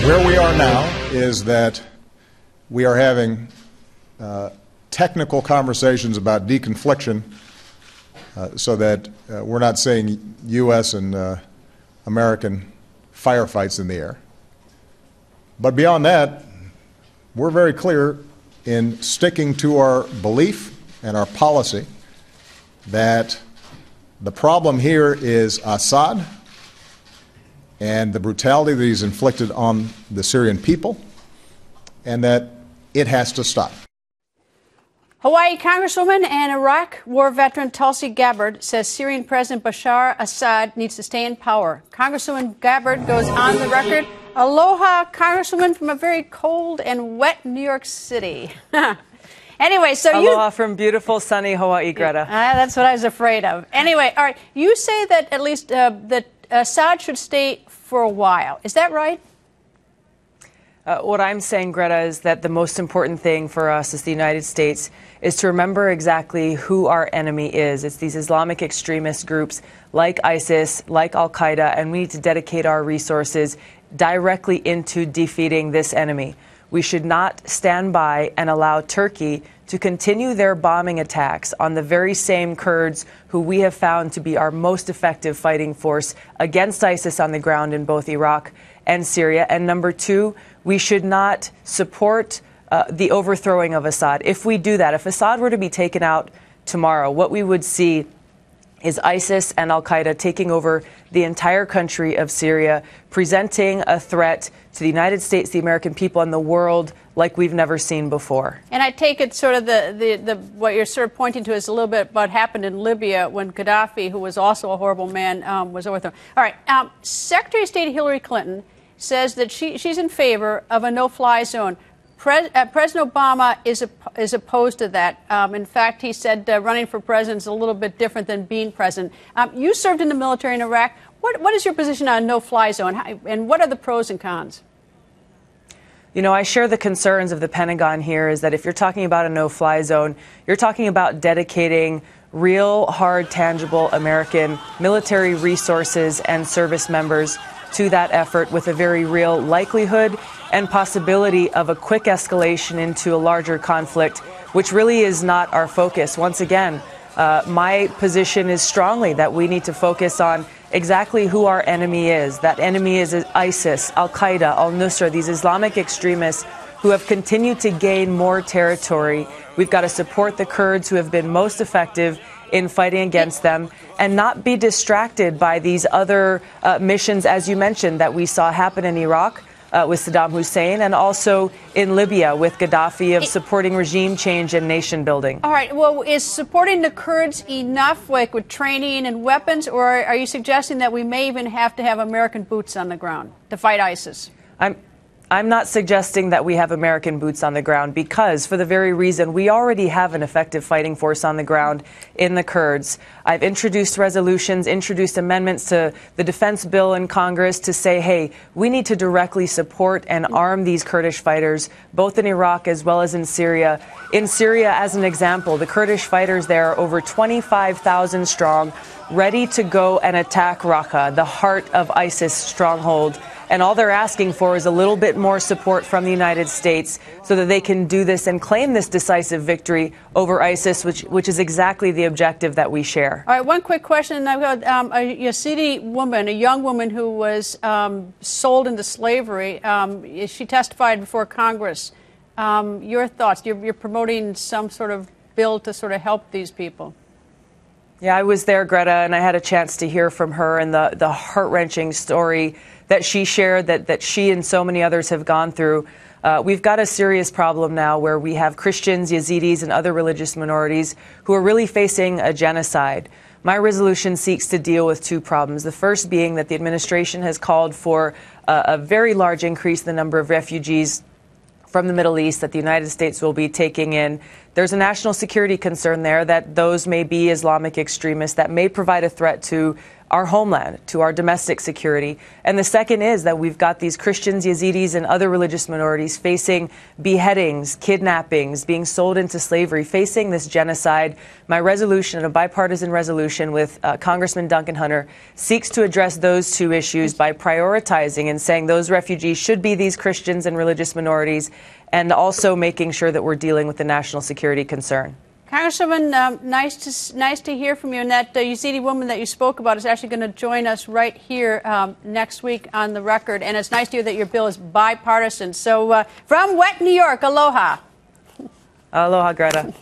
Where we are now is that we are having technical conversations about deconfliction so that we're not seeing U.S. and American firefights in the air. But beyond that, we're very clear in sticking to our belief and our policy that the problem here is Assad and the brutality that he's inflicted on the Syrian people, and that it has to stop. Hawaii Congresswoman and Iraq war veteran Tulsi Gabbard says Syrian President Bashar Assad needs to stay in power. Congresswoman Gabbard goes on the record, "Aloha, Congresswoman from a very cold and wet New York City." Anyway, so Aloha from beautiful, sunny Hawaii, Greta. That's what I was afraid of. Anyway, all right, you say that at least that Assad should stay for a while. Is that right? What I'm saying, Greta, is that the most important thing for us as the United States is to remember exactly who our enemy is. It's these Islamic extremist groups like ISIS, like Al-Qaeda, and we need to dedicate our resources directly into defeating this enemy. We should not stand by and allow Turkey to continue their bombing attacks on the very same Kurds who we have found to be our most effective fighting force against ISIS on the ground in both Iraq and Syria. And number two, we should not support the overthrowing of Assad. If we do that, if Assad were to be taken out tomorrow, what we would see is ISIS and Al-Qaeda taking over the entire country of Syria, presenting a threat to the United States, the American people, and the world like we've never seen before. And I take it sort of what you're sort of pointing to is a little bit what happened in Libya when Gaddafi, who was also a horrible man, was overthrown. All right. Secretary of State Hillary Clinton says that she's in favor of a no-fly zone. President Obama is opposed to that. In fact, he said running for president is a little bit different than being president. You served in the military in Iraq. What is your position on a no-fly zone, and what are the pros and cons? You know, I share the concerns of the Pentagon here is that if you're talking about a no-fly zone, you're talking about dedicating real, hard, tangible American military resources and service members to that effort with a very real likelihood and possibility of a quick escalation into a larger conflict, which really is not our focus. Once again, my position is strongly that we need to focus on exactly who our enemy is. That enemy is ISIS, Al-Qaeda, Al-Nusra, these Islamic extremists who have continued to gain more territory. We've got to support the Kurds who have been most effective in fighting against them and not be distracted by these other missions, as you mentioned, that we saw happen in Iraq with Saddam Hussein and also in Libya with Gaddafi of supporting regime change and nation building. All right. Well, is supporting the Kurds enough, like with training and weapons, or are you suggesting that we may even have to have American boots on the ground to fight ISIS? I'm not suggesting that we have American boots on the ground because, for the very reason, we already have an effective fighting force on the ground in the Kurds. I've introduced resolutions, introduced amendments to the defense bill in Congress to say, hey, we need to directly support and arm these Kurdish fighters, both in Iraq as well as in Syria. In Syria, as an example, the Kurdish fighters there are over 25,000 strong, ready to go and attack Raqqa, the heart of ISIS stronghold. And all they're asking for is a little bit more support from the United States so that they can do this and claim this decisive victory over ISIS, which is exactly the objective that we share. All right, one quick question. I've got a Yazidi woman, a young woman who was sold into slavery. She testified before Congress. Your thoughts? You're promoting some sort of bill to sort of help these people. Yeah, I was there, Greta, and I had a chance to hear from her and the heart-wrenching story that she shared, that she and so many others have gone through. We've got a serious problem now where we have Christians, Yazidis, and other religious minorities who are really facing a genocide. My resolution seeks to deal with two problems. The first being that the administration has called for a very large increase in the number of refugees from the Middle East that the United States will be taking in. There's a national security concern there that those may be Islamic extremists that may provide a threat to our homeland, to our domestic security. And the second is that we've got these Christians, Yazidis, and other religious minorities facing beheadings, kidnappings, being sold into slavery, facing this genocide. My resolution, a bipartisan resolution with Congressman Duncan Hunter, seeks to address those two issues by prioritizing and saying those refugees should be these Christians and religious minorities, and also making sure that we're dealing with the national security concern. Congresswoman, nice to hear from you. And that Yazidi woman that you spoke about is actually going to join us right here next week on the record. And it's nice to hear that your bill is bipartisan. So from wet New York, aloha. Aloha, Greta.